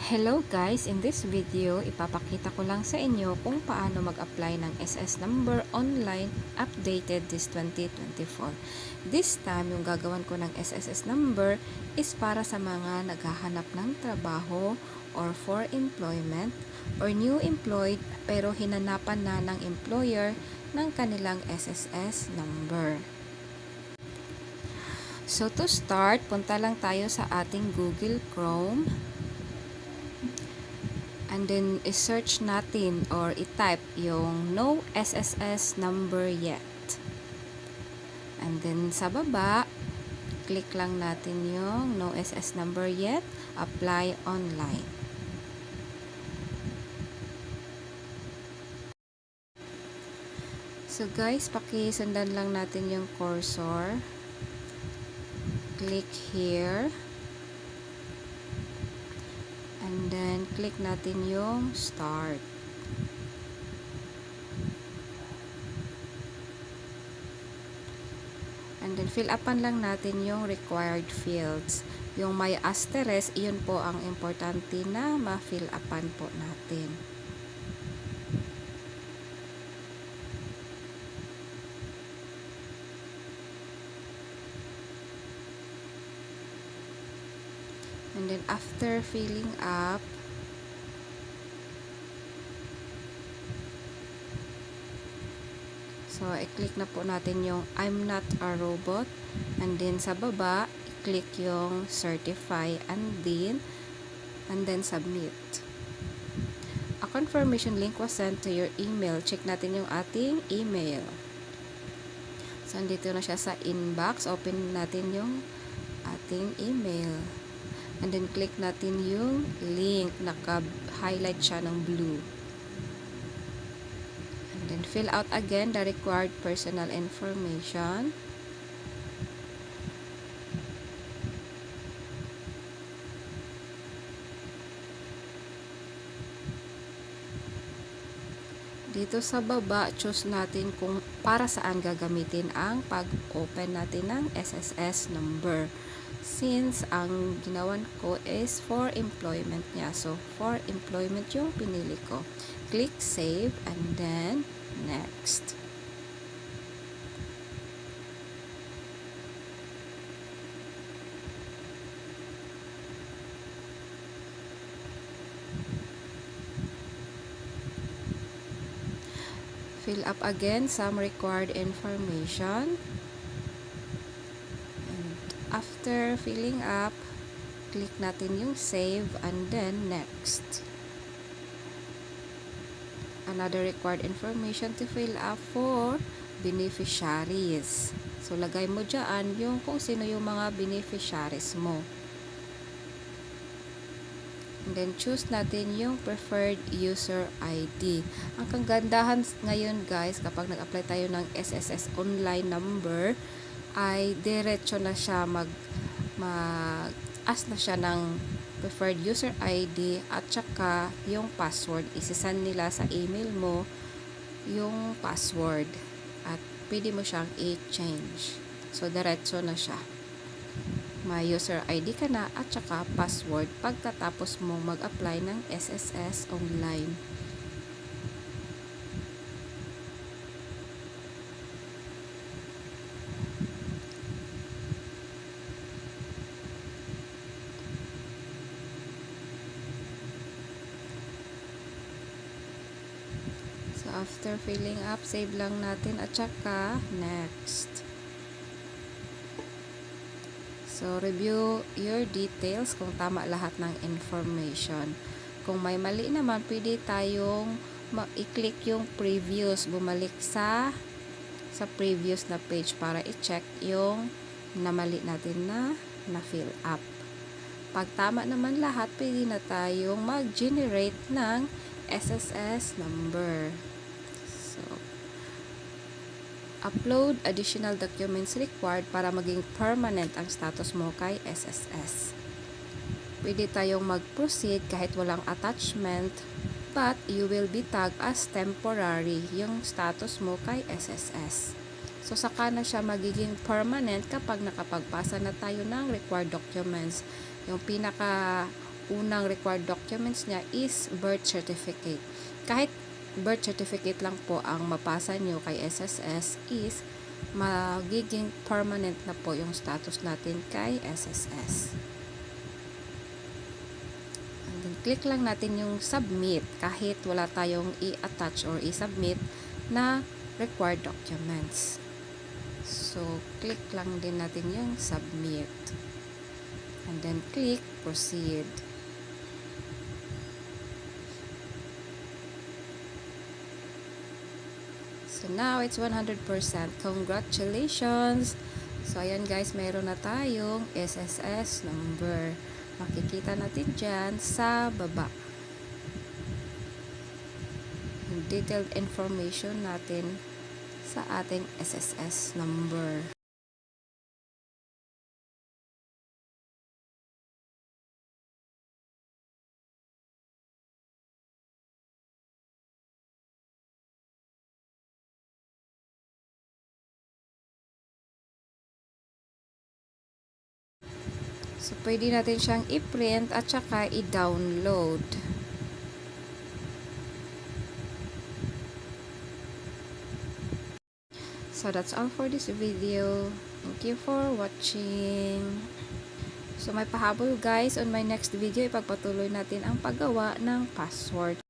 Hello guys! In this video, ipapakita ko lang sa inyo kung paano mag-apply ng SS number online updated this 2024. This time, yung gagawan ko ng SSS number is para sa mga naghahanap ng trabaho or for employment or new employed pero hinanapan na ng employer ng kanilang SSS number. So to start, punta lang tayo sa ating Google Chrome. And then, i-search natin or i-type yung no SSS number yet. And then, sa baba, click lang natin yung no SSS number yet, apply online. So guys, pakisundan lang natin yung cursor. Click here. And then, click natin yung start. And then, fill upan lang natin yung required fields. Yung may asterisk, yun po ang importante na ma-fill upan po natin. And then, after filling up, so, i-click na po natin yung I'm not a robot. And then, sa baba, i-click yung certify and then submit. A confirmation link was sent to your email. Check natin yung ating email. So, andito na siya sa inbox. Open natin yung ating email. And then, click natin yung link. Naka-highlight siya ng blue. And then, fill out again the required personal information. Dito sa baba, choose natin kung para saan gagamitin ang pag-open natin ng SSS number. Since ang ginawan ko is for employment niya. So, for employment yung pinili ko. Click save and then next. Fill up again some required information. After filling up, click natin yung save and then next. Another required information to fill up for beneficiaries. So, lagay mo dyan yung kung sino yung mga beneficiaries mo. And then, choose natin yung preferred user ID. Ang kagandahan ngayon guys, kapag nag-apply tayo ng SSS online number, ay diretso na siya mag-ask na siya ng preferred user ID at saka yung password. Isisend nila sa email mo yung password at pwede mo siyang i-change. So, diretso na siya. May user ID ka na at saka password pagkatapos mo mag-apply ng SSS online. So, after filling up, save lang natin at saka next. So, review your details kung tama lahat ng information. Kung may mali naman, pwede tayong i-click yung previous, bumalik sa previous na page para i-check yung namali natin na fill up. Pag tama naman lahat, pwede na tayong mag-generate ng SSS number. So, upload additional documents required para maging permanent ang status mo kay SSS. Pwede tayong mag-proceed kahit walang attachment, but you will be tagged as temporary yung status mo kay SSS. So, saka na siya magiging permanent kapag nakapagpasa na tayo ng required documents. Yung pinaka unang required documents niya is birth certificate. Kahit birth certificate lang po ang mapasa nyo kay SSS is magiging permanent na po yung status natin kay SSS. And then click lang natin yung submit kahit wala tayong i-attach or i-submit na required documents. So click lang din natin yung submit. And then click proceed. So now it's 100%. Congratulations! So ayan guys, mayroon na tayong SSS number. Makikita natin dyan sa baba. Yung detailed information natin sa ating SSS number. So, pwede natin siyang i-print at saka i-download. So, that's all for this video. Thank you for watching. So, may pahabol guys on my next video. Ipagpatuloy natin ang paggawa ng password.